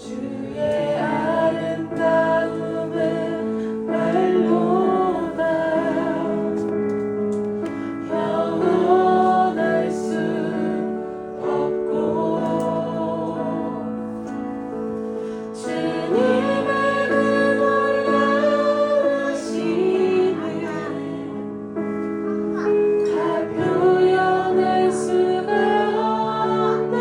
주의 아름다움은 말로다 영원할 수 없고 주님의 그 놀라우심을 다 표현할 수가 없네.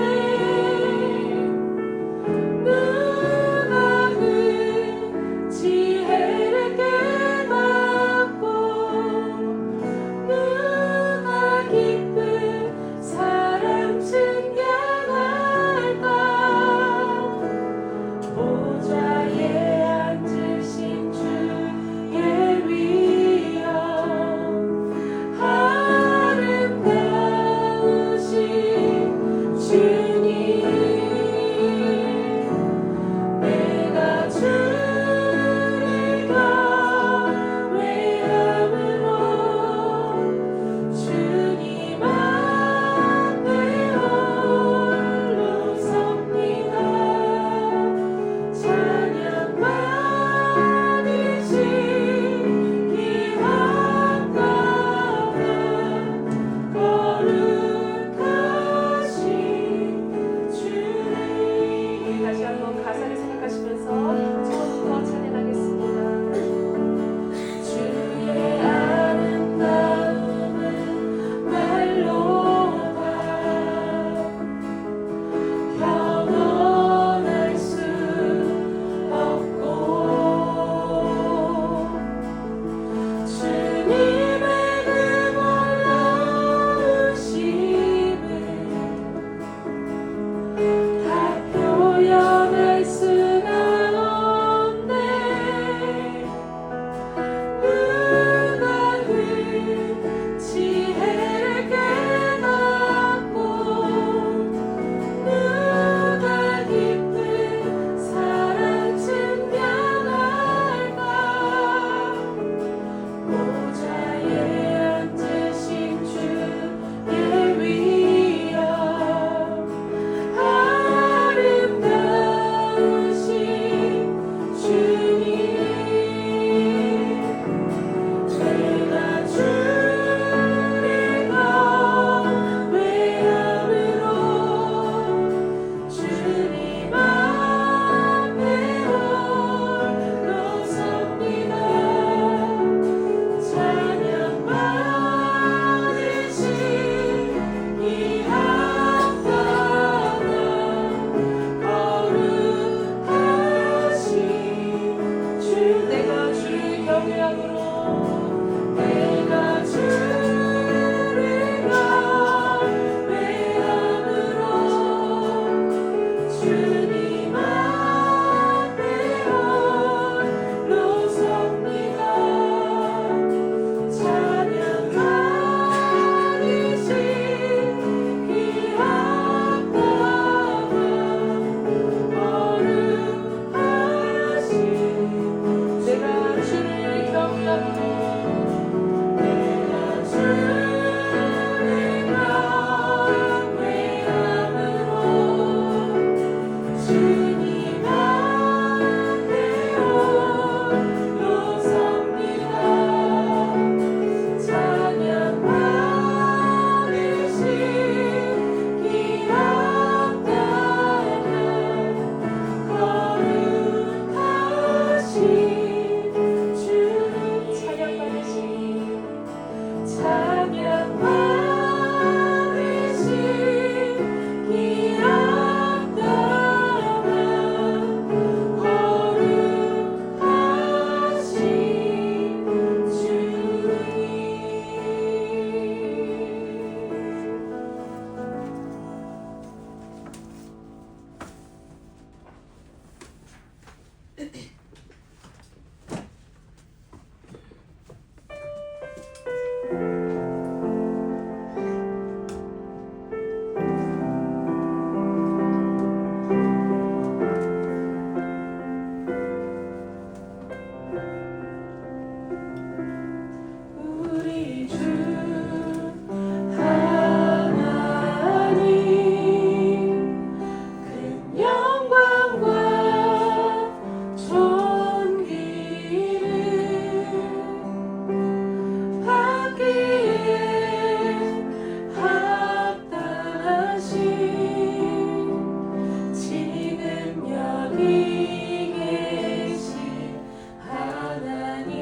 여기 계신 하나님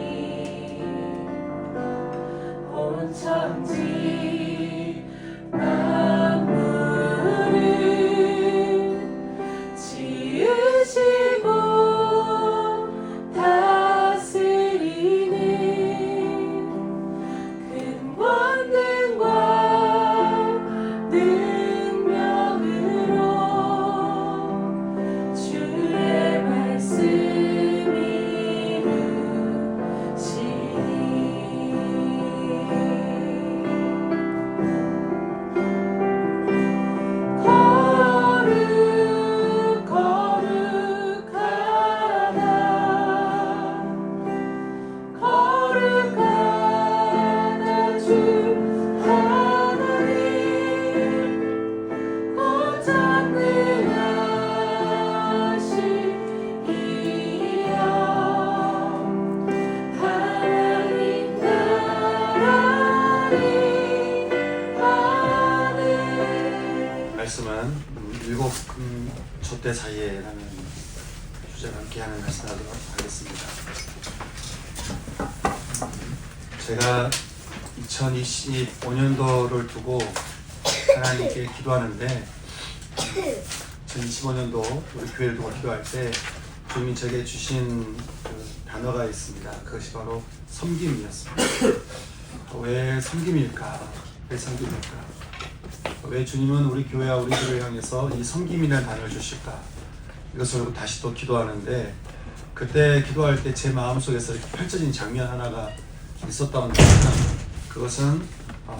온 천지 만물을 지으시고 다스리는 큰 권능과 능력으로 주의 말씀 이루시니 거룩하다 주 하나님 곧 전능하신 이여 하나님 나라리 하늘. 말씀은 일곱 촛대 사이에라는 주제와 함께하는 말씀 하도록 하겠습니다. 제가 2025년도를 두고 하나님께 기도하는데 2025년도 우리 교회를 두고 기도할 때 주님이 제게 주신 그 단어가 있습니다. 그것이 바로 섬김이었습니다. 왜 섬김일까? 왜 섬김일까? 왜 주님은 우리 교회와 우리들을 향해서 이 섬김이라는 단어를 주실까? 이것을 다시 또 기도하는데 그때 기도할 때 제 마음속에서 이렇게 펼쳐진 장면 하나가 있었다고 한다면 그것은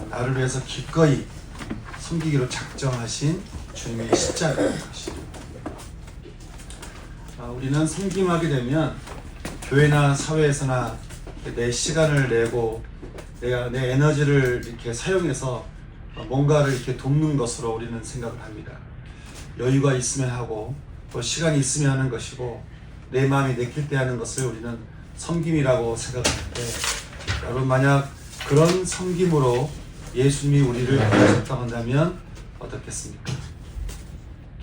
나를 위해서 기꺼이 섬기기로 작정하신 주님의 십자가인 것입니다. 우리는 섬김하게 되면 교회나 사회에서나 내 시간을 내고 내가 내 에너지를 이렇게 사용해서 뭔가를 이렇게 돕는 것으로 우리는 생각을 합니다. 여유가 있으면 하고 또 시간이 있으면 하는 것이고 내 마음이 내킬 때 하는 것을 우리는 섬김이라고 생각하는데 여러분 만약 그런 섬김으로 예수님이 우리를 부르셨다고 한다면 어떻겠습니까?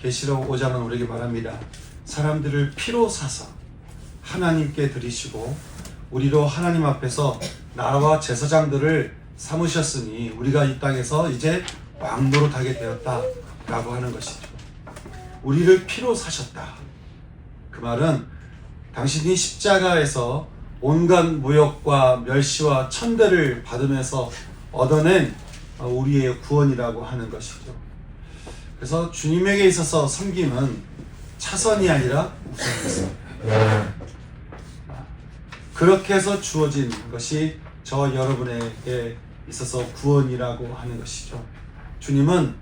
계시록 5장은 우리에게 말합니다. 사람들을 피로 사서 하나님께 드리시고 우리로 하나님 앞에서 나라와 제사장들을 삼으셨으니 우리가 이 땅에서 이제 왕노릇하게 되었다라고 하는 것이죠. 우리를 피로 사셨다. 그 말은 당신이 십자가에서 온갖 모욕과 멸시와 천대를 받으면서 얻어낸 우리의 구원이라고 하는 것이죠. 그래서 주님에게 있어서 섬김은 차선이 아니라 우선입니다. 그렇게 해서 주어진 것이 저 여러분에게 있어서 구원이라고 하는 것이죠. 주님은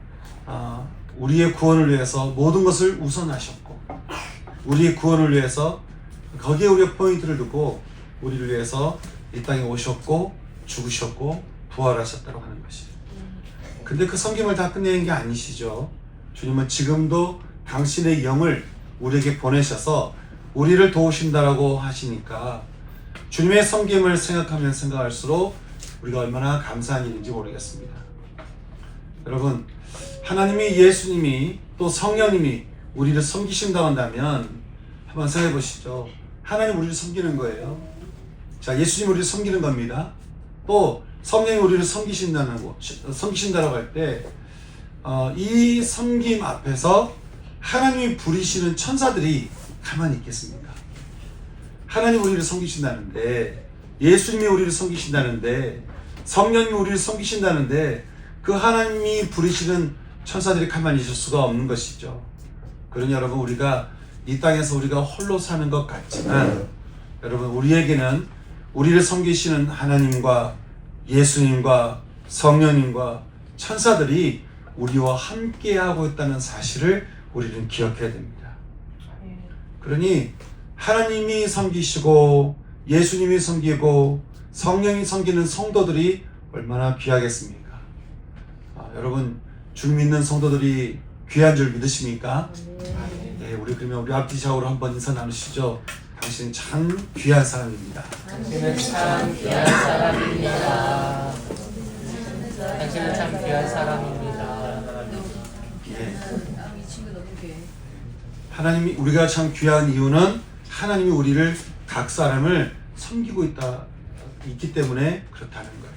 우리의 구원을 위해서 모든 것을 우선하셨고 우리의 구원을 위해서 거기에 우리가 포인트를 두고 우리를 위해서 이 땅에 오셨고 죽으셨고 부활하셨다고 하는 것이죠. 근데 그 섬김을 다 끝내는 게 아니시죠. 주님은 지금도 당신의 영을 우리에게 보내셔서 우리를 도우신다라고 하시니까 주님의 섬김을 생각하면 생각할수록 우리가 얼마나 감사한 일인지 모르겠습니다. 여러분, 하나님이 예수님이 또 성령님이 우리를 섬기신다고 한다면 한번 생각해 보시죠. 하나님 우리를 섬기는 거예요. 자, 예수님 우리를 섬기는 겁니다. 또 성령이 우리를 섬기신다라고 할 때 이 섬김 앞에서 하나님이 부리시는 천사들이 가만히 있겠습니까? 하나님 우리를 섬기신다는데 예수님이 우리를 섬기신다는데 성령님이 우리를 섬기신다는데 그 하나님이 부리시는 천사들이 가만히 있을 수가 없는 것이죠. 그러니 여러분 우리가 이 땅에서 우리가 홀로 사는 것 같지만 여러분 우리에게는 우리를 섬기시는 하나님과 예수님과 성령님과 천사들이 우리와 함께하고 있다는 사실을 우리는 기억해야 됩니다. 그러니 하나님이 섬기시고 예수님이 섬기고 성령이 섬기는 성도들이 얼마나 귀하겠습니까? 여러분 주 믿는 성도들이 귀한 줄 믿으십니까? 네, 우리 그러면 우리 앞뒤 좌우로 한번 인사 나누시죠. 당신은 참 귀한 사람입니다. 당신은 참 귀한 사람입니다. 당신은 참 귀한 사람입니다. 예. 하나님이 우리가 참 귀한 이유는 하나님이 우리를 각 사람을 섬기고 있기 때문에 그렇다는 거예요.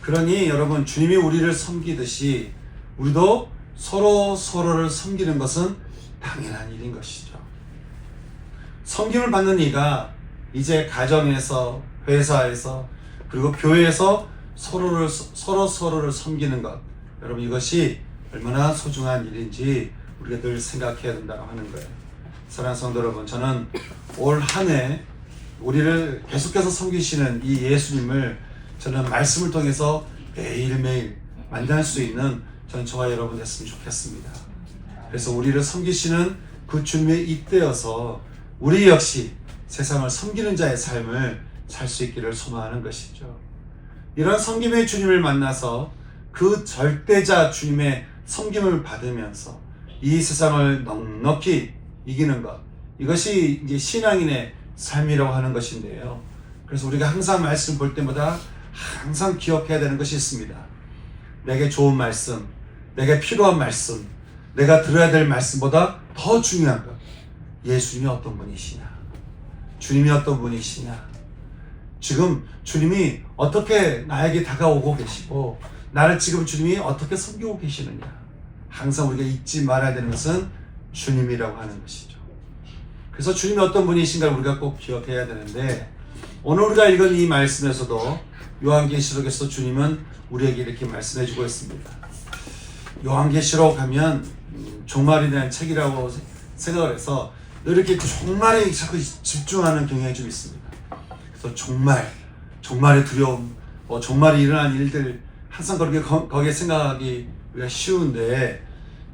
그러니 여러분, 주님이 우리를 섬기듯이 우리도 서로를 섬기는 것은 당연한 일인 것이죠. 섬김을 받는 이가 이제 가정에서, 회사에서, 그리고 교회에서 서로를 섬기는 것, 여러분, 이것이 얼마나 소중한 일인지 우리가 늘 생각해야 된다고 하는 거예요. 사랑하는 성도 여러분, 저는 올 한 해 우리를 계속해서 섬기시는 이 예수님을 저는 말씀을 통해서 매일매일 만날 수 있는 저와 여러분 됐으면 좋겠습니다. 그래서 우리를 섬기시는 그 주님에 잇대어서 우리 역시 세상을 섬기는 자의 삶을 살 수 있기를 소망하는 것이죠. 이런 섬김의 주님을 만나서 그 절대자 주님의 섬김을 받으면서 이 세상을 넉넉히 이기는 것, 이것이 이제 신앙인의 삶이라고 하는 것인데요. 그래서 우리가 항상 말씀 볼 때마다 항상 기억해야 되는 것이 있습니다. 내게 좋은 말씀, 내게 필요한 말씀, 내가 들어야 될 말씀보다 더 중요한 것, 예수님이 어떤 분이시냐, 주님이 어떤 분이시냐, 지금 주님이 어떻게 나에게 다가오고 계시고 나를 지금 주님이 어떻게 섬기고 계시느냐, 항상 우리가 잊지 말아야 되는 것은 주님이라고 하는 것이죠. 그래서 주님이 어떤 분이신가를 우리가 꼭 기억해야 되는데, 오늘 우리가 읽은 이 말씀에서도 요한계시록에서 주님은 우리에게 이렇게 말씀해 주고 있습니다. 요한계시록 하면 종말에 대한 책이라고 생각을 해서 이렇게 종말에 자꾸 집중하는 경향이 좀 있습니다. 그래서 종말의 두려움, 종말에 일어난 일들 항상 그렇게 거기에 생각하기 우리가 쉬운데,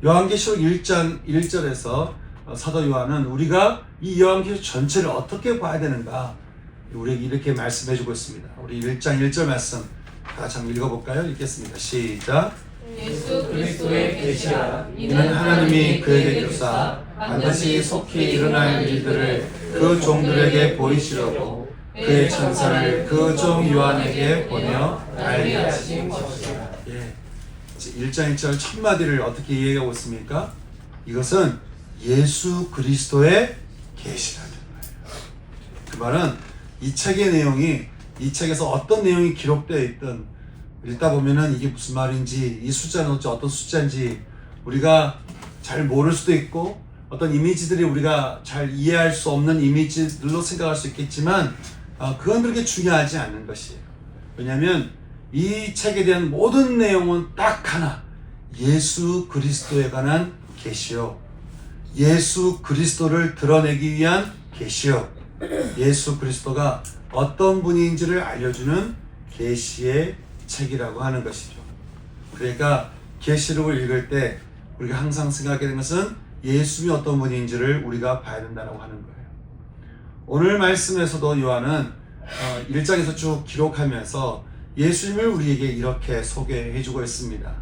요한계시록 1장 1절에서 사도 요한은 우리가 이 요한계시록 전체를 어떻게 봐야 되는가 우리에게 이렇게 말씀해 주고 있습니다. 우리 1장 1절 말씀 다 같이 한번 읽어볼까요? 읽겠습니다. 시작. 예수 그리스도의 계시라. 이는 하나님이 그에게 주사 반드시 속히 일어날 일들을 그 종들에게 보이시려고 그의 천사를 그 종 요한에게 보내어 알게 하신 것이라. 1장 1절 첫 마디를 어떻게 이해하고 있습니까? 이것은 예수 그리스도의 계시라는 거예요. 그 말은 이 책의 내용이, 이 책에서 어떤 내용이 기록되어 있든 읽다 보면은 이게 무슨 말인지, 이 숫자는 어떤 숫자인지 우리가 잘 모를 수도 있고, 어떤 이미지들이 우리가 잘 이해할 수 없는 이미지들로 생각할 수 있겠지만 그건 그렇게 중요하지 않는 것이에요. 왜냐하면 이 책에 대한 모든 내용은 딱 하나, 예수 그리스도에 관한 계시요, 예수 그리스도를 드러내기 위한 계시요, 예수 그리스도가 어떤 분인지를 알려주는 계시의 책이라고 하는 것이죠. 그러니까 계시록을 읽을 때 우리가 항상 생각하게 되는 것은 예수님이 어떤 분인지를 우리가 봐야 된다고 하는 거예요. 오늘 말씀에서도 요한은 1장에서 쭉 기록하면서 예수님을 우리에게 이렇게 소개해주고 있습니다.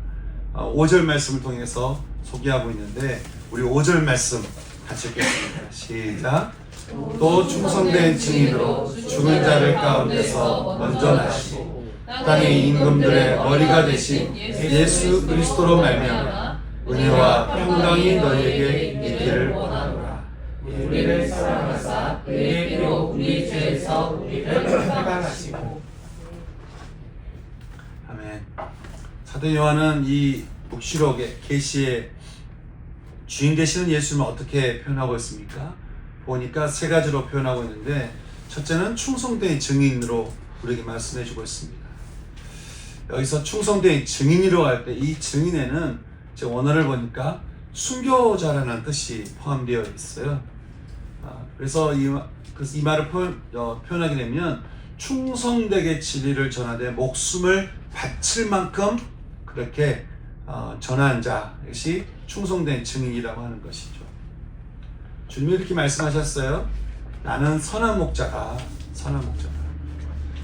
5절 말씀을 통해서 소개하고 있는데, 우리 5절 말씀 같이 읽겠습니다. 시작. 또 충성된 증인으로 죽은 자를 가운데서 먼저 나시고 땅의 임금들의 머리가 되신 예수 그리스도로 말미암아 은혜와 평강이 너희에게 있기를 원하노라. 우리를 사랑하사 그의 피로 우리 죄에서 우리를 해방하시고. 아멘. 사도 요한은 이黙示録의 계시의 주인 되시는 예수님을 어떻게 표현하고 있습니까? 보니까 세 가지로 표현하고 있는데, 첫째는 충성된 증인으로 우리에게 말씀해 주고 있습니다. 여기서 충성된 증인이라고 할 때 이 증인에는 제 원어를 보니까 순교자라는 뜻이 포함되어 있어요. 그래서 이 말을 표현하게 되면 충성되게 진리를 전하되 목숨을 바칠 만큼 그렇게 전한 자, 이것이 충성된 증인이라고 하는 것이죠. 주님이 이렇게 말씀하셨어요. 나는 선한 목자다.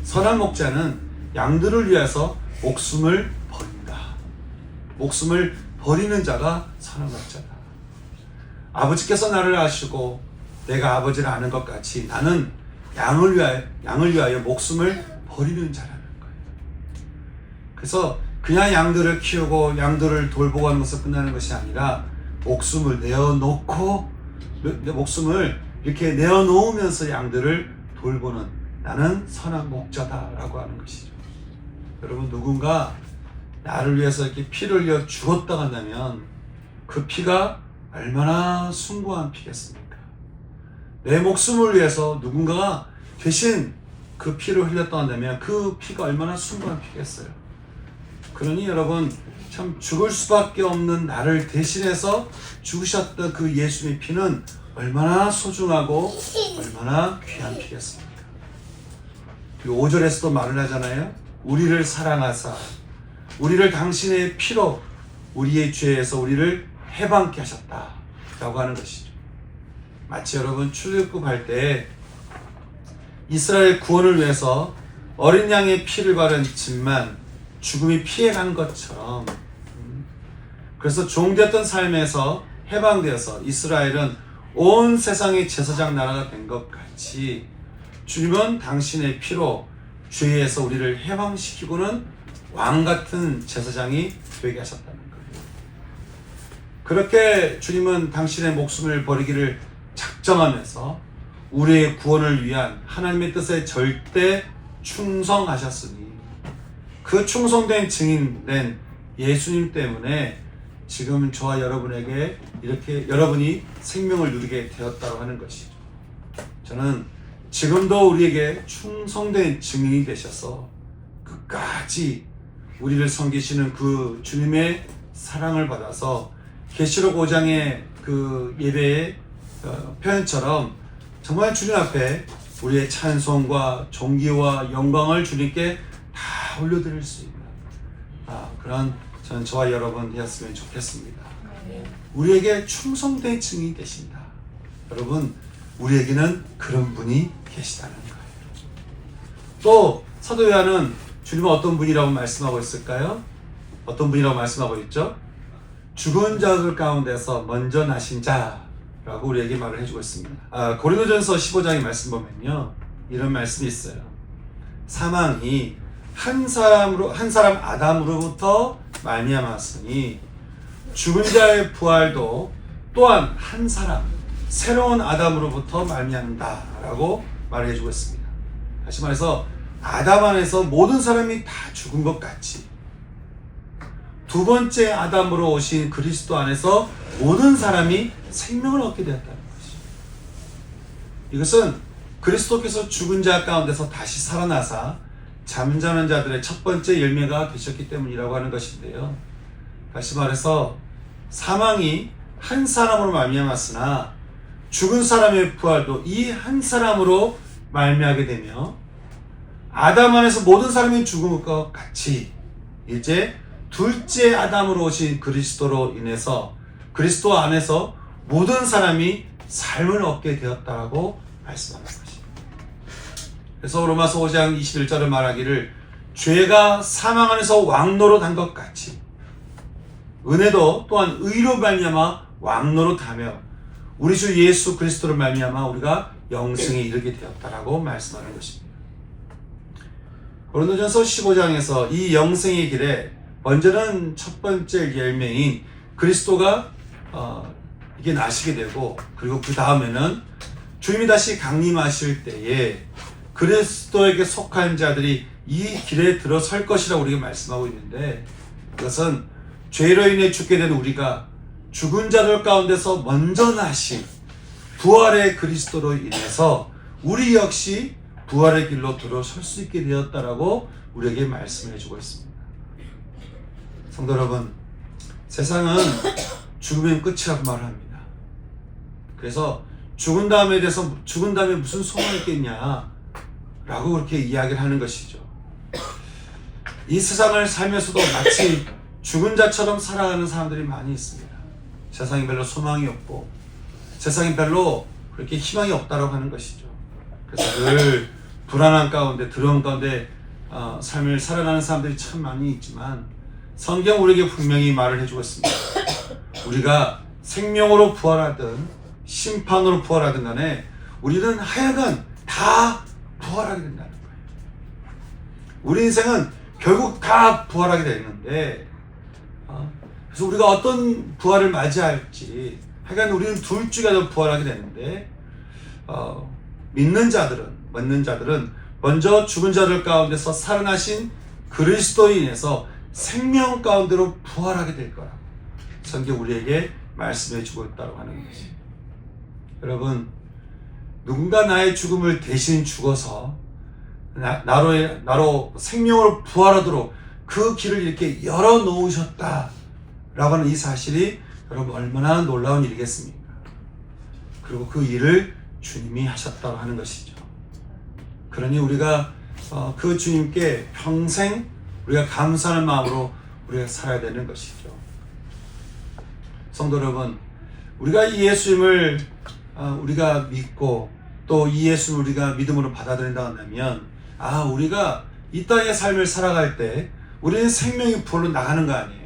선한 목자는 양들을 위해서 목숨을 버린다. 목숨을 버리는 자가 선한 목자다. 아버지께서 나를 아시고 내가 아버지를 아는 것 같이 나는 양을 위하여 목숨을 버리는 자라는 거예요. 그래서 그냥 양들을 키우고 양들을 돌보고 하는 것으로 끝나는 것이 아니라 목숨을 내어놓고 내 목숨을 이렇게 내어놓으면서 양들을 돌보는 나는 선한 목자다라고 하는 것이죠. 여러분, 누군가 나를 위해서 이렇게 피를 흘려 죽었다 간다면 그 피가 얼마나 숭고한 피겠습니까? 내 목숨을 위해서 누군가가 대신 그 피를 흘렸다 한다면 그 피가 얼마나 숭고한 피겠어요. 그러니 여러분, 참 죽을 수밖에 없는 나를 대신해서 죽으셨던 그 예수님의 피는 얼마나 소중하고 얼마나 귀한 피겠습니까? 그리고 5절에서도 말을 하잖아요. 우리를 사랑하사 우리를 당신의 피로 우리의 죄에서 우리를 해방케 하셨다 라고 하는 것이죠. 마치 여러분 출애굽할 때 이스라엘 구원을 위해서 어린 양의 피를 바른 집만 죽음이 피해간 것처럼, 그래서 종되었던 삶에서 해방되어서 이스라엘은 온 세상의 제사장 나라가 된 것 같이 주님은 당신의 피로 죄에서 우리를 해방시키고는 왕같은 제사장이 되게 하셨다는 거예요. 그렇게 주님은 당신의 목숨을 버리기를 작정하면서 우리의 구원을 위한 하나님의 뜻에 절대 충성하셨으니 그 충성된 증인된 예수님 때문에 지금 저와 여러분에게 이렇게 여러분이 생명을 누리게 되었다고 하는 것이죠. 저는 지금도 우리에게 충성된 증인이 되셔서 끝까지 우리를 섬기시는 그 주님의 사랑을 받아서 계시록 5장의 그 예배의 표현처럼 정말 주님 앞에 우리의 찬송과 존귀와 영광을 주님께 다 올려드릴 수 있는 그런 저와 여러분 되었으면 좋겠습니다. 우리에게 충성된 증인이 되신다. 여러분, 우리에게는 그런 분이 계시다는 거예요. 또 사도 요한은 주님은 어떤 분이라고 말씀하고 있을까요? 어떤 분이라고 말씀하고 있죠? 죽은 자들 가운데서 먼저 나신 자라고 우리에게 말을 해주고 있습니다. 고린도전서 15장의 말씀 보면요, 이런 말씀이 있어요. 사망이 한 사람 아담으로부터 말미암았으니 죽은 자의 부활도 또한 한 사람 새로운 아담으로부터 말미암는다라고 말을 해주고 있습니다. 다시 말해서 아담 안에서 모든 사람이 다 죽은 것 같이 두 번째 아담으로 오신 그리스도 안에서 모든 사람이 생명을 얻게 되었다는 것이죠. 이것은 그리스도께서 죽은 자 가운데서 다시 살아나사 잠자는 자들의 첫 번째 열매가 되셨기 때문이라고 하는 것인데요. 다시 말해서 사망이 한 사람으로 말미암았으나 죽은 사람의 부활도 이 한 사람으로 말미암게 되며 아담 안에서 모든 사람이 죽은 것 같이 이제 둘째 아담으로 오신 그리스도로 인해서 그리스도 안에서 모든 사람이 삶을 얻게 되었다고 말씀하는 것입니다. 그래서 로마서 5장 21절을 말하기를 죄가 사망 안에서 왕노릇한 것 같이 은혜도 또한 의로 말미암아 왕노릇하며 우리 주 예수 그리스도로 말미암아 우리가 영생에 이르게 되었다라고 말씀하는 것입니다. 고린도전서 15장에서 이 영생의 길에 먼저는 첫 번째 열매인 그리스도가 이게 나시게 되고, 그리고 그 다음에는 주님이 다시 강림하실 때에 그리스도에게 속한 자들이 이 길에 들어설 것이라고 우리가 말씀하고 있는데, 그것은 죄로 인해 죽게 된 우리가 죽은 자들 가운데서 먼저 나신 부활의 그리스도로 인해서 우리 역시 부활의 길로 들어설 수 있게 되었다라고 우리에게 말씀해 주고 있습니다. 성도 여러분, 세상은 죽으면 끝이라고 말합니다. 그래서 죽은 다음에 무슨 소망이 있겠냐 라고 그렇게 이야기를 하는 것이죠. 이 세상을 살면서도 마치 죽은 자처럼 살아가는 사람들이 많이 있습니다. 세상에 별로 소망이 없고 세상에 별로 그렇게 희망이 없다고 하는 것이죠. 그래서 늘 불안한 가운데, 두려움 가운데 삶을 살아가는 사람들이 참 많이 있지만 성경 우리에게 분명히 말을 해주고 있습니다. 우리가 생명으로 부활하든 심판으로 부활하든 간에 우리는 하여간 다 부활하게 된다는 거예요. 우리 인생은 결국 다 부활하게 되는데 그래서 우리가 어떤 부활을 맞이할지 하여간 우리는 둘 중에 하나 부활하게 되는데 믿는 자들은 먼저 죽은 자들 가운데서 살아나신 그리스도에 인해서 생명 가운데로 부활하게 될 거라고 성경 우리에게 말씀해 주고 있다고 하는 것이. 여러분, 누군가 나의 죽음을 대신 죽어서 나로 생명으로 부활하도록 그 길을 이렇게 열어놓으셨다라고 하는 이 사실이 여러분 얼마나 놀라운 일이겠습니까? 그리고 그 일을 주님이 하셨다고 하는 것이죠. 그러니 우리가 그 주님께 평생 우리가 감사하는 마음으로 우리가 살아야 되는 것이죠. 성도 여러분, 우리가 이 예수님을 우리가 믿고 또 이 예수를 우리가 믿음으로 받아들인다 한다면 우리가 이 땅의 삶을 살아갈 때 우리는 생명이 부활로 나가는 거 아니에요.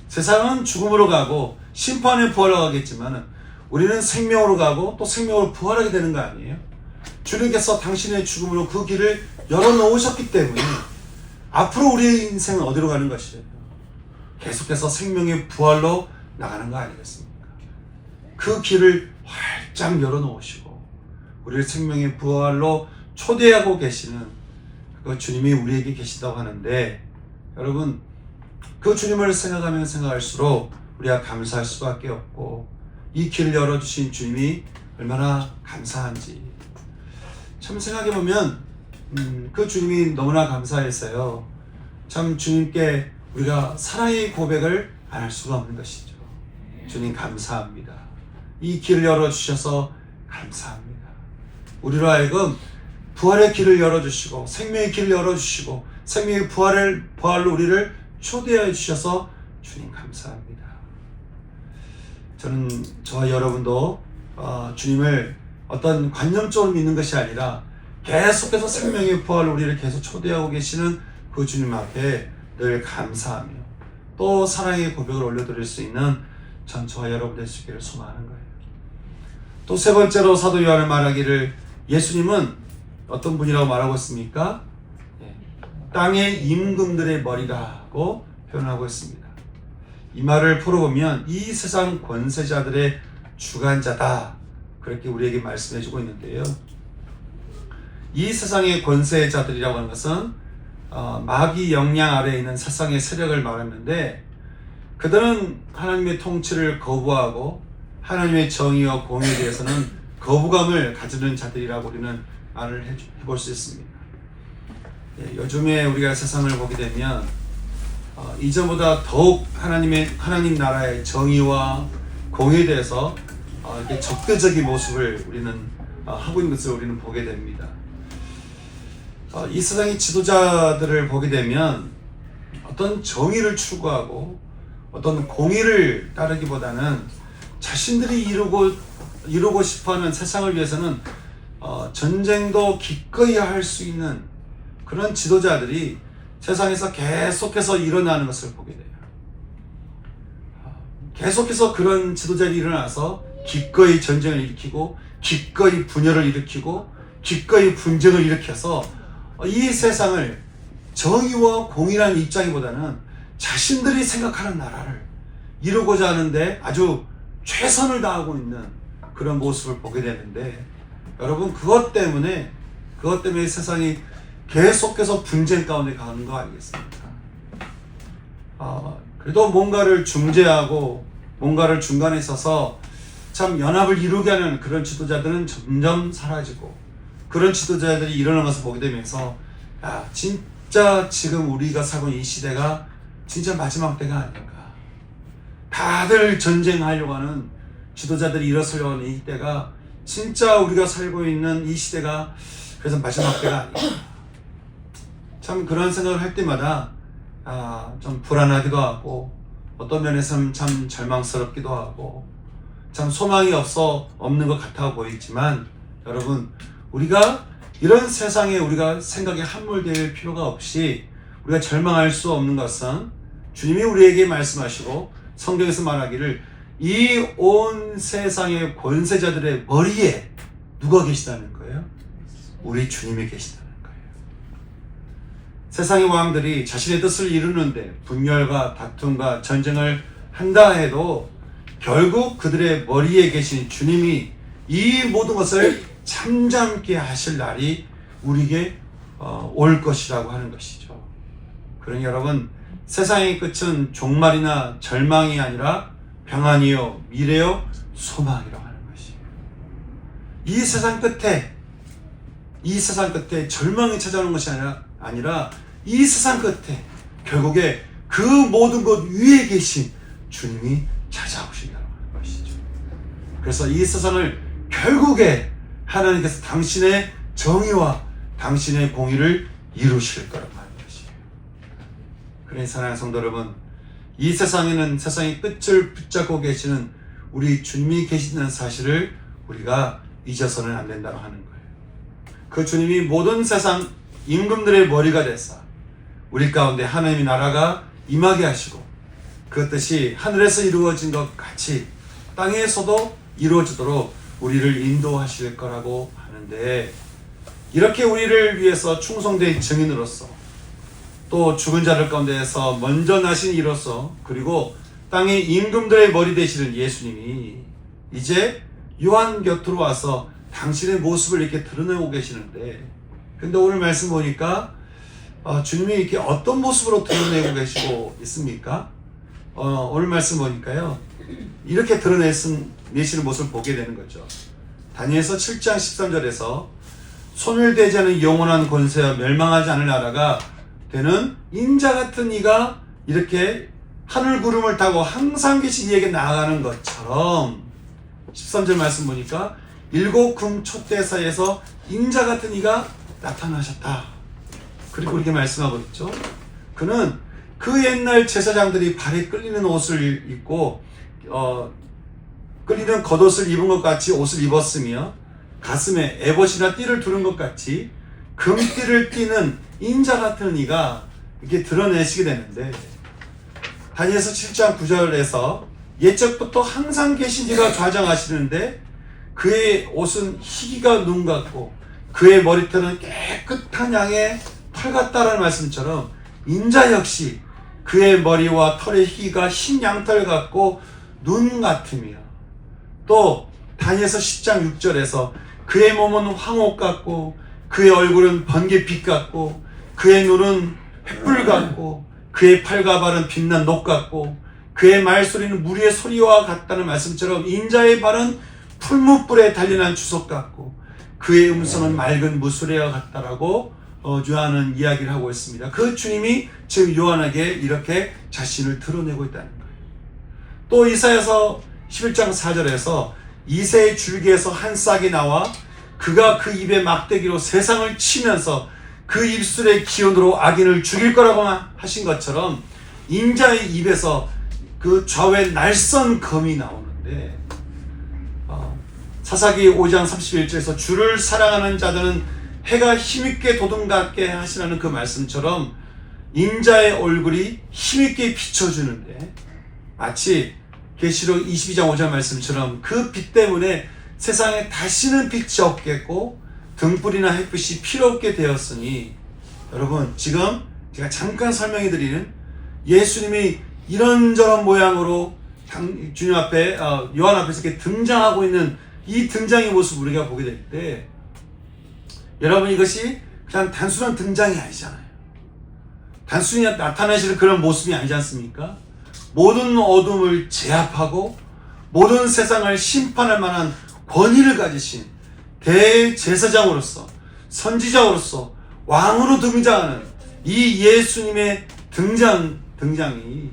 세상은 죽음으로 가고 심판에 부활하겠지만 우리는 생명으로 가고 또 생명으로 부활하게 되는 거 아니에요. 주님께서 당신의 죽음으로 그 길을 열어놓으셨기 때문에 앞으로 우리의 인생은 어디로 가는 것이에요? 계속해서 생명의 부활로 나가는 거 아니겠습니까? 그 길을 활짝 열어놓으시고 우리를 생명의 부활로 초대하고 계시는 그 주님이 우리에게 계시다고 하는데, 여러분, 그 주님을 생각하면 생각할수록 우리가 감사할 수밖에 없고 이 길을 열어주신 주님이 얼마나 감사한지 참 생각해보면 그 주님이 너무나 감사했어요. 참 주님께 우리가 사랑의 고백을 안 할 수가 없는 것이죠. 주님 감사합니다. 이 길을 열어주셔서 감사합니다. 우리로 하여금 부활의 길을 열어주시고 생명의 길을 열어주시고 생명의 부활로 우리를 초대해 주셔서 주님 감사합니다. 저는 저와 여러분도 주님을 어떤 관념적으로 믿는 것이 아니라 계속해서 생명의 부활로 우리를 계속 초대하고 계시는 그 주님 앞에 늘 감사하며 또 사랑의 고백을 올려드릴 수 있는 저와 여러분 될 수 있기를 소망하는 거예요. 또 세 번째로 사도 요한은 말하기를 예수님은 어떤 분이라고 말하고 있습니까? 땅의 임금들의 머리라고 표현하고 있습니다. 이 말을 풀어보면 이 세상 권세자들의 주관자다, 그렇게 우리에게 말씀해주고 있는데요. 이 세상의 권세자들이라고 하는 것은 마귀 영향 아래에 있는 세상의 세력을 말하는데, 그들은 하나님의 통치를 거부하고 하나님의 정의와 공의에 대해서는 거부감을 가지는 자들이라고 우리는 말을 해볼 수 있습니다. 요즘에 우리가 세상을 보게 되면 이전보다 더욱 하나님 나라의 정의와 공의에 대해서 이렇게 적대적인 모습을 우리는 하고 있는 것을 우리는 보게 됩니다. 이 세상의 지도자들을 보게 되면 어떤 정의를 추구하고 어떤 공의를 따르기보다는 자신들이 이루고 싶어하는 세상을 위해서는 전쟁도 기꺼이 할 수 있는 그런 지도자들이 세상에서 계속해서 일어나는 것을 보게 돼요. 계속해서 그런 지도자들이 일어나서 기꺼이 전쟁을 일으키고 기꺼이 분열을 일으키고 기꺼이 분쟁을 일으켜서 이 세상을 정의와 공의라는 입장보다는 자신들이 생각하는 나라를 이루고자 하는데 아주 최선을 다하고 있는 그런 모습을 보게 되는데, 여러분 그것 때문에 세상이 계속해서 분쟁 가운데 가는 거 아니겠습니까? 그래도 뭔가를 중재하고 뭔가를 중간에 있어서 참 연합을 이루게 하는 그런 지도자들은 점점 사라지고, 그런 지도자들이 일어나는 것을 보게 되면서 진짜 지금 우리가 살고 있는 이 시대가 진짜 마지막 때가 아닌가, 다들 전쟁하려고 하는 지도자들이 일어서려고 하는 이 때가 진짜 우리가 살고 있는 이 시대가 그래서 마지막 때가 아닌가, 참 그런 생각을 할 때마다 좀 불안하기도 하고 어떤 면에서는 참 절망스럽기도 하고 참 소망이 없는 것 같아 보이지만, 여러분 우리가 이런 세상에 우리가 생각에 함몰될 필요가 없이 우리가 절망할 수 없는 것은 주님이 우리에게 말씀하시고 성경에서 말하기를 이 온 세상의 권세자들의 머리에 누가 계시다는 거예요? 우리 주님이 계시다는 거예요. 세상의 왕들이 자신의 뜻을 이루는데 분열과 다툼과 전쟁을 한다 해도 결국 그들의 머리에 계신 주님이 이 모든 것을 잠잠케 하실 날이 우리에게 올 것이라고 하는 것이죠. 그러니 여러분, 세상의 끝은 종말이나 절망이 아니라 평안이요, 미래요, 소망이라고 하는 것이에요. 이 세상 끝에 절망이 찾아오는 것이 아니라 이 세상 끝에 결국에 그 모든 것 위에 계신 주님이 찾아오신다고 하는 것이죠. 그래서 이 세상을 결국에 하나님께서 당신의 정의와 당신의 공의를 이루실 거라고 하는 것이에요. 그러니 사랑하는 성도 여러분, 이 세상에는 세상의 끝을 붙잡고 계시는 우리 주님이 계신다는 사실을 우리가 잊어서는 안 된다고 하는 거예요. 그 주님이 모든 세상 임금들의 머리가 되사 우리 가운데 하나님의 나라가 임하게 하시고 그 뜻이 하늘에서 이루어진 것 같이 땅에서도 이루어지도록 우리를 인도하실 거라고 하는데, 이렇게 우리를 위해서 충성된 증인으로서 또 죽은 자들 가운데에서 먼저 나신 이로서 그리고 땅의 임금들의 머리 되시는 예수님이 이제 요한 곁으로 와서 당신의 모습을 이렇게 드러내고 계시는데, 근데 오늘 말씀 보니까 주님이 이렇게 어떤 모습으로 드러내고 계시고 있습니까? 오늘 말씀 보니까요, 이렇게 드러내시는 모습을 보게 되는 거죠. 다니엘서 7장 13절에서 손을 대지 않은 영원한 권세와 멸망하지 않을 나라가 되는 인자 같은 이가 이렇게 하늘 구름을 타고 항상 계신 이에게 나아가는 것처럼, 13절 말씀 보니까 일곱 금 촛대 사이에서 인자 같은 이가 나타나셨다. 그리고 이렇게 말씀하고 있죠. 그는 그 옛날 제사장들이 발에 끌리는 옷을 입고 끌리는 겉옷을 입은 것 같이 옷을 입었으며 가슴에 에봇이나 띠를 두른 것 같이 금띠를 띠는 인자 같은 이가 이렇게 드러내시게 되는데, 다니엘서 7장 9절에서 옛적부터 항상 계신 이가 좌정하시는데 그의 옷은 희기가 눈 같고 그의 머리털은 깨끗한 양의 털 같다라는 말씀처럼 인자 역시 그의 머리와 털의 희기가 흰 양털 같고 눈 같으며, 또 다니엘서 10장 6절에서 그의 몸은 황옥 같고 그의 얼굴은 번개빛 같고 그의 눈은 횃불 같고 그의 팔과 발은 빛난 녹 같고 그의 말소리는 무리의 소리와 같다는 말씀처럼 인자의 발은 풀무불에 달려난 주석 같고 그의 음성은 맑은 무수레와 같다라고 요한은 이야기를 하고 있습니다. 그 주님이 지금 요한에게 이렇게 자신을 드러내고 있다는 거예요. 또 이사야서 11장 4절에서 이새의 줄기에서 한 싹이 나와 그가 그 입에 막대기로 세상을 치면서 그 입술의 기운으로 악인을 죽일 거라고 하신 것처럼 인자의 입에서 그 좌우에 날선 검이 나오는데, 사사기 5장 31절에서 주를 사랑하는 자들은 해가 힘있게 도둑같게 하시라는 그 말씀처럼 인자의 얼굴이 힘있게 비춰주는데, 마치 계시록 22장 5절 말씀처럼 그 빛 때문에 세상에 다시는 빛이 없겠고 등불이나 햇빛이 필요 없게 되었으니, 여러분 지금 제가 잠깐 설명해 드리는 예수님이 이런저런 모양으로 주님 앞에 요한 앞에서 이렇게 등장하고 있는 이 등장의 모습을 우리가 보게 될 때, 여러분 이것이 그냥 단순한 등장이 아니잖아요. 단순히 나타나시는 그런 모습이 아니지 않습니까? 모든 어둠을 제압하고 모든 세상을 심판할 만한 권위를 가지신 대제사장으로서 선지자로서 왕으로 등장하는 이 예수님의 등장이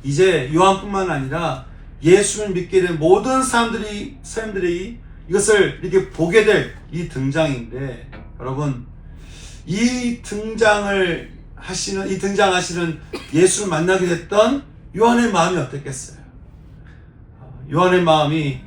이제 요한뿐만 아니라 예수를 믿게 된 모든 사람들이 이것을 이렇게 보게 될 이 등장인데, 여러분 이 등장하시는 예수를 만나게 됐던 요한의 마음이 어땠겠어요? 요한의 마음이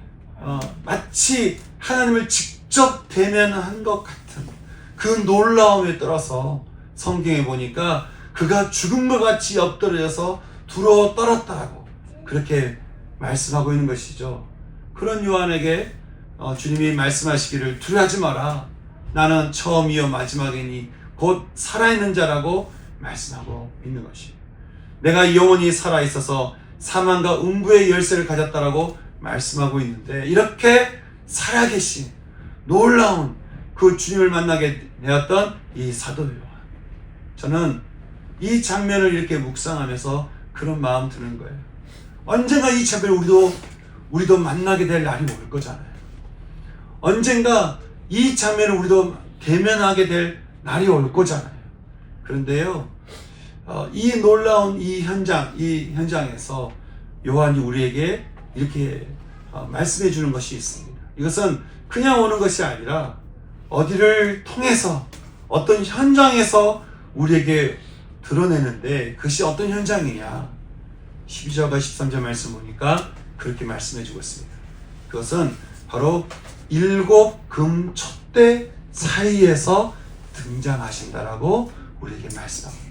마치 하나님을 직접 대면한 것 같은 그 놀라움에 떨어서 성경에 보니까 그가 죽음과 같이 엎드려서 두려워 떨었다고 그렇게 말씀하고 있는 것이죠. 그런 요한에게 주님이 말씀하시기를 두려워하지 마라. 나는 처음이요 마지막이니 곧 살아있는 자라고 말씀하고 있는 것이에요. 내가 영원히 살아있어서 사망과 음부의 열쇠를 가졌다라고 말씀하고 있는데, 이렇게 살아계신 놀라운 그 주님을 만나게 되었던 이 사도 요한, 저는 이 장면을 이렇게 묵상하면서 그런 마음 드는 거예요. 언젠가 이 장면을 우리도 만나게 될 날이 올 거잖아요. 언젠가 이 장면을 우리도 대면하게 될 날이 올 거잖아요. 그런데요, 이 놀라운 이 현장에서 요한이 우리에게 이렇게 말씀해 주는 것이 있습니다. 이것은 그냥 오는 것이 아니라 어디를 통해서, 어떤 현장에서 우리에게 드러내는데, 그것이 어떤 현장이냐, 12절과 13절 말씀 보니까 그렇게 말씀해 주고 있습니다. 그것은 바로 7 금 촛대 사이에서 등장하신다라고 우리에게 말씀합니다.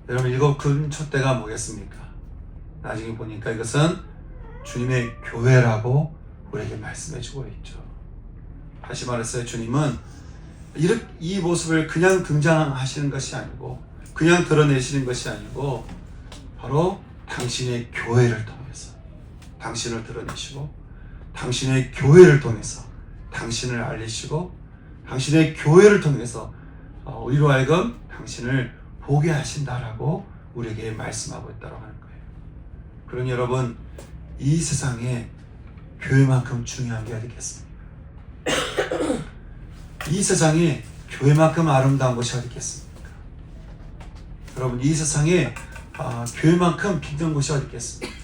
여러분, 7 금 촛대가 뭐겠습니까? 나중에 보니까 이것은 주님의 교회라고 우리에게 말씀해 주고 있죠. 다시 말해서 주님은 이 모습을 그냥 등장하시는 것이 아니고, 그냥 드러내시는 것이 아니고, 바로 당신의 교회를 통해서 당신을 드러내시고, 당신의 교회를 통해서 당신을 알리시고, 당신의 교회를 통해서 우리로 하여금 당신을 보게 하신다라고 우리에게 말씀하고 있다고 하는 거예요. 그러니 여러분, 이 세상에 교회만큼 중요한 게 어디 있겠습니까? 이 세상에 교회만큼 아름다운 것이 어디 있겠습니까? 여러분, 이 세상에 교회만큼 빛난 곳이 어디 있겠습니까?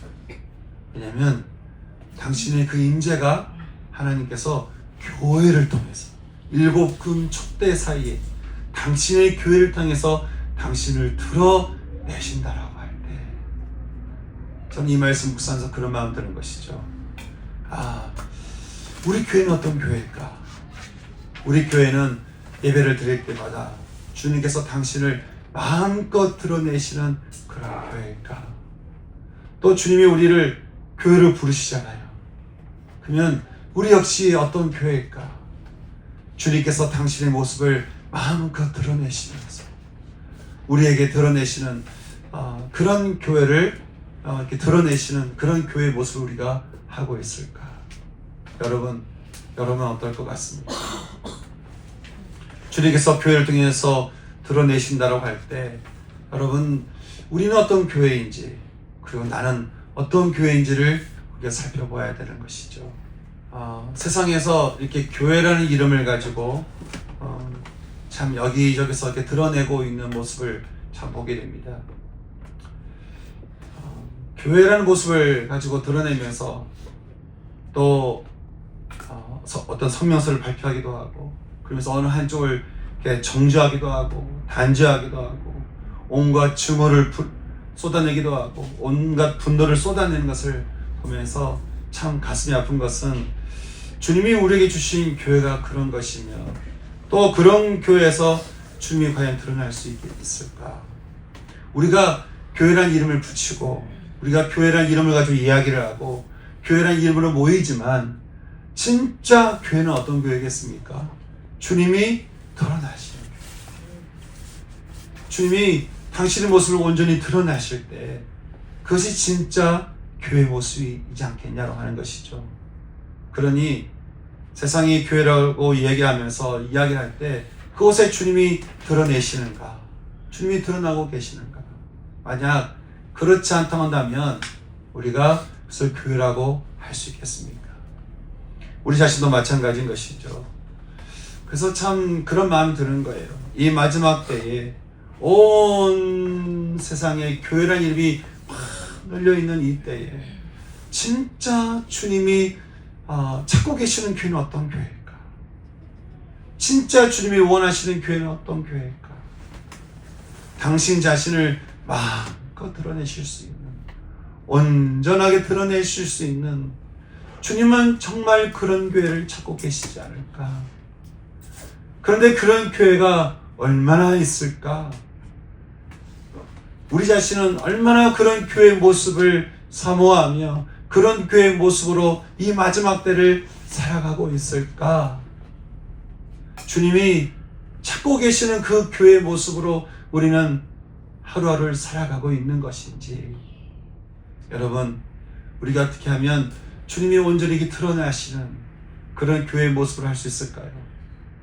왜냐하면 당신의 그 임재가 하나님께서 교회를 통해서 7 금 촛대 사이에 당신의 교회를 통해서 당신을 드러내신다라고 할 때, 저는 이 말씀 묵상해서 그런 마음 드는 것이죠. 우리 교회는 어떤 교회일까? 우리 교회는 예배를 드릴 때마다 주님께서 당신을 마음껏 드러내시는 그런 교회일까? 또 주님이 우리를 교회로 부르시잖아요. 그러면 우리 역시 어떤 교회일까? 주님께서 당신의 모습을 마음껏 드러내시면서 우리에게 드러내시는 그런 교회를 이렇게 드러내시는 그런 교회의 모습을 우리가 하고 있을까? 여러분은 어떨 것 같습니까? 주님께서 교회를 통해서 드러내신다고 할 때, 여러분, 우리는 어떤 교회인지, 그리고 나는 어떤 교회인지를 우리가 살펴봐야 되는 것이죠. 세상에서 이렇게 교회라는 이름을 가지고 참 여기저기서 이렇게 드러내고 있는 모습을 참 보게 됩니다. 교회라는 모습을 가지고 드러내면서 또 어떤 성명서를 발표하기도 하고, 그러면서 어느 한쪽을 이렇게 정죄하기도 하고 단죄하기도 하고 온갖 증오를 쏟아내기도 하고 온갖 분노를 쏟아내는 것을 보면서 참 가슴이 아픈 것은, 주님이 우리에게 주신 교회가 그런 것이며, 또 그런 교회에서 주님이 과연 드러날 수 있을까? 우리가 교회란 이름을 붙이고, 우리가 교회란 이름을 가지고 이야기를 하고, 교회란 이름으로 모이지만, 진짜 교회는 어떤 교회겠습니까? 주님이 드러나시는 교회. 주님이 당신의 모습을 온전히 드러나실 때, 그것이 진짜 교회의 모습이지 않겠냐고 하는 것이죠. 그러니 세상이 교회라고 얘기하면서 이야기를 할 때, 그곳에 주님이 드러내시는가? 주님이 드러나고 계시는가? 만약 그렇지 않다면 우리가 그것을 교회라고 할 수 있겠습니까? 우리 자신도 마찬가지인 것이죠. 그래서 참 그런 마음이 드는 거예요. 이 마지막 때에 온 세상에 교회라는 이름이 막 널려있는 이 때에 진짜 주님이 찾고 계시는 교회는 어떤 교회일까? 진짜 주님이 원하시는 교회는 어떤 교회일까? 당신 자신을 마음껏 드러내실 수 있는, 온전하게 드러내실 수 있는, 주님은 정말 그런 교회를 찾고 계시지 않을까? 그런데 그런 교회가 얼마나 있을까? 우리 자신은 얼마나 그런 교회의 모습을 사모하며 그런 교회의 모습으로 이 마지막 때를 살아가고 있을까? 주님이 찾고 계시는 그 교회의 모습으로 우리는 하루하루를 살아가고 있는 것인지, 여러분, 우리가 어떻게 하면 주님이 온전히 드러나시는 그런 교회의 모습을 할 수 있을까요?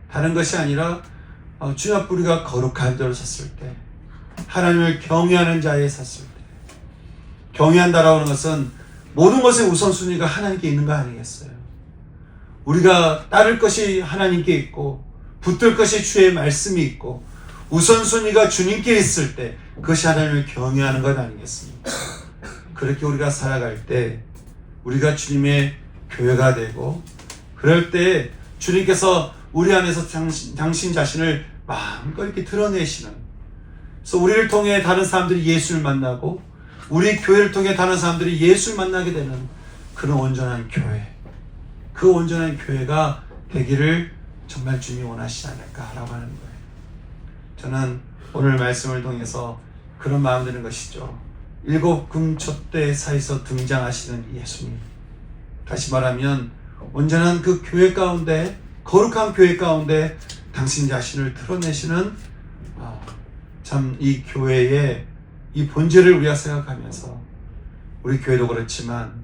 다른 것이 아니라 주님 앞에 우리가 거룩한 자로 섰을 때, 하나님을 경외하는 자에 섰을 때, 경외한다라고 하는 것은 모든 것의 우선순위가 하나님께 있는 거 아니겠어요? 우리가 따를 것이 하나님께 있고 붙들 것이 주의 말씀이 있고 우선순위가 주님께 있을 때 그것이 하나님을 경외하는 것 아니겠습니까? 그렇게 우리가 살아갈 때 우리가 주님의 교회가 되고, 그럴 때 주님께서 우리 안에서 당신 자신을 마음껏 이렇게 드러내시는, 그래서 우리를 통해 다른 사람들이 예수를 만나고 우리 교회를 통해 다른 사람들이 예수를 만나게 되는 그런 온전한 교회, 그 온전한 교회가 되기를 정말 주님이 원하시지 않을까라고 하는 거예요. 저는 오늘 말씀을 통해서 그런 마음 드는 것이죠. 7 금촛대 사이에서 등장하시는 예수님, 다시 말하면 온전한 그 교회 가운데, 거룩한 교회 가운데 당신 자신을 드러내시는 참 이 교회의 이 본질을 우리가 생각하면서 우리 교회도 그렇지만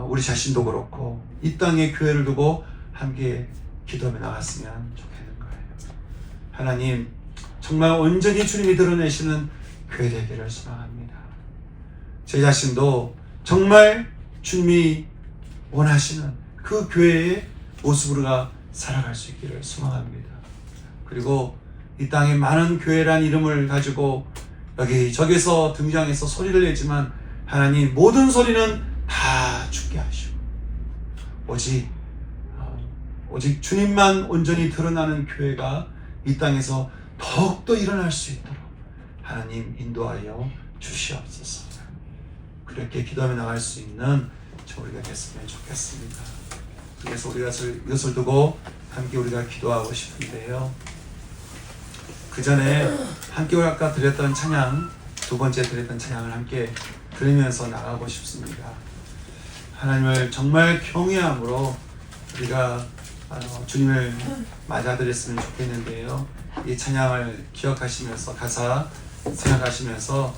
우리 자신도 그렇고 이 땅에 교회를 두고 함께 기도하며 나갔으면 좋겠는 거예요. 하나님, 정말 온전히 주님이 드러내시는 교회 되기를 소망합니다. 제 자신도 정말 주님이 원하시는 그 교회의 모습으로가 살아갈 수 있기를 소망합니다. 그리고 이 땅에 많은 교회란 이름을 가지고 여기저기서 등장해서 소리를 내지만, 하나님, 모든 소리는 다 죽게 하시고 오직 주님만 온전히 드러나는 교회가 이 땅에서 더욱더 일어날 수 있도록 하나님 인도하여 주시옵소서. 그렇게 기도하며 나갈 수 있는 우리가 됐으면 좋겠습니다. 그래서 우리가 이것을 두고 함께 우리가 기도하고 싶은데요. 그 전에 함께 아까 드렸던 찬양, 두 번째 드렸던 찬양을 함께 들으면서 나가고 싶습니다. 하나님을 정말 경외함으로 우리가 주님을 맞아들였으면 좋겠는데요. 이 찬양을 기억하시면서 가사 생각하시면서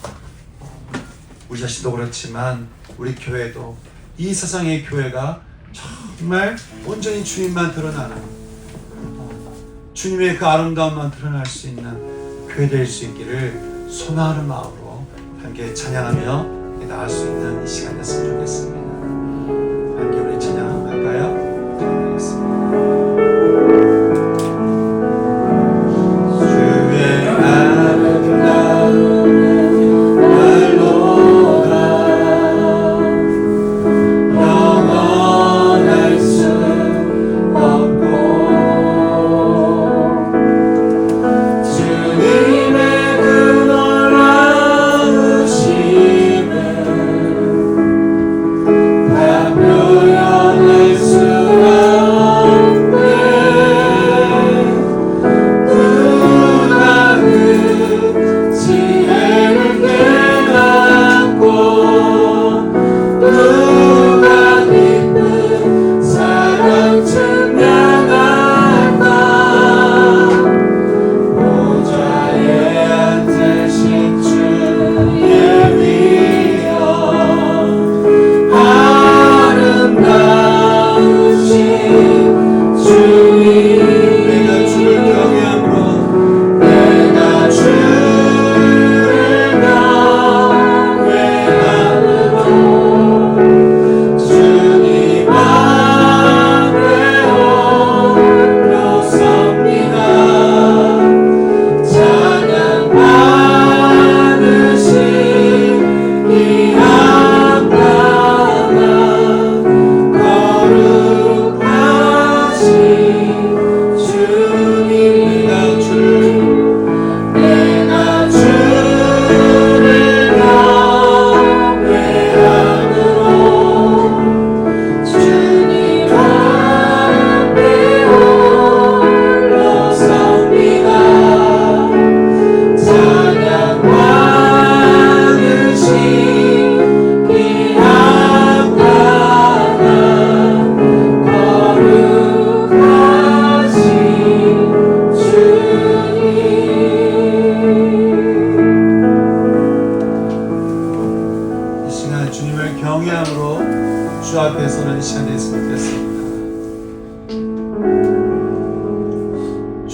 우리 자신도 그렇지만 우리 교회도, 이 세상의 교회가 정말 온전히 주님만 드러나는, 주님의 그 아름다움만 드러날 수 있는 교회 될 수 있기를 소망하는 마음으로 함께 찬양하며 나갈 수 있는 이 시간 됐으면 좋겠습니다. 함께 우리 찬양할까요? 찬양하겠습니다. 주의 아름다운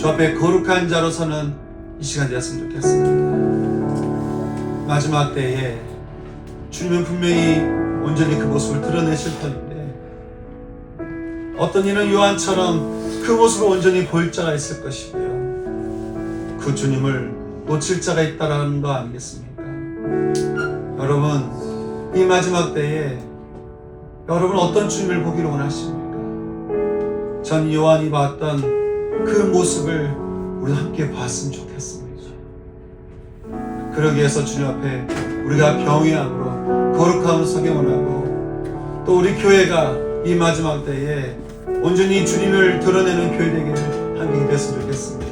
주 앞에 거룩한 자로 서는 이 시간 되었으면 좋겠습니다. 마지막 때에 주님은 분명히 온전히 그 모습을 드러내실 터인데 어떤 이는 요한처럼 그 모습을 온전히 볼 자가 있을 것이고요. 그 주님을 놓칠 자가 있다라는 거 아니겠습니까? 여러분, 이 마지막 때에 여러분 어떤 주님을 보기를 원하십니까? 전 요한이 봤던 그 모습을 우리 함께 봤으면 좋겠습니다. 그러기 위해서 주님 앞에 우리가 병의함으로 거룩함을 소개원하고 또 우리 교회가 이 마지막 때에 온전히 주님을 드러내는 교회 되기를 함께 됐으면 좋겠습니다.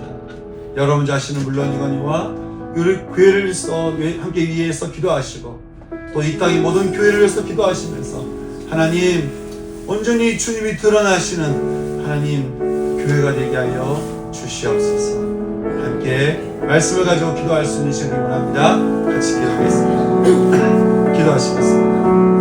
여러분 자신은 물론이거니와 우리 교회를 위해서 함께 위해서 기도하시고 또 이 땅의 모든 교회를 위해서 기도하시면서 하나님 온전히 주님이 드러나시는 하나님 교회가 되게 하여 주시옵소서. 함께 말씀을 가지고 기도할 수 있는 시간을 원합니다. 같이 기도하겠습니다. 기도하시겠습니다.